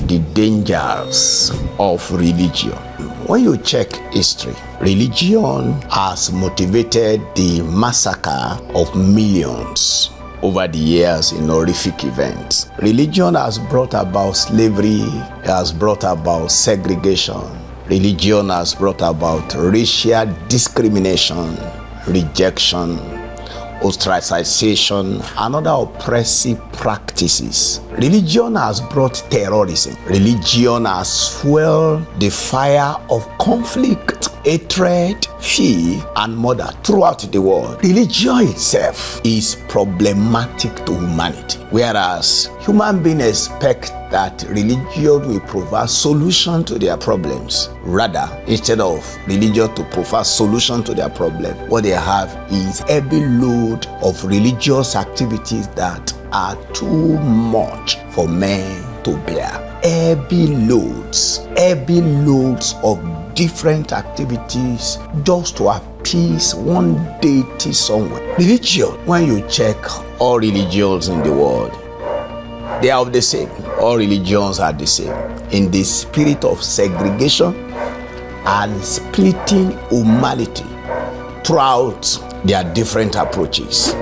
the dangers of religion. When you check history, religion has motivated the massacre of millions over the years in horrific events. Religion has brought about slavery, it has brought about segregation. Religion has brought about racial discrimination, rejection, ostracization, and other oppressive practices. Religion has brought terrorism. Religion has fueled the fire of conflict, hatred, fear, and murder throughout the world. Religion itself is problematic to humanity, whereas human beings expect that religion will provide solution to their problems. Rather, instead of religion to provide solution to their problem, what they have is heavy load of religious activities that are too much for men to bear. Heavy loads of different activities just to appease one deity somewhere. Religion, when you check all religions in the world, they are of the same. All religions are the same in the spirit of segregation and splitting humanity throughout their different approaches.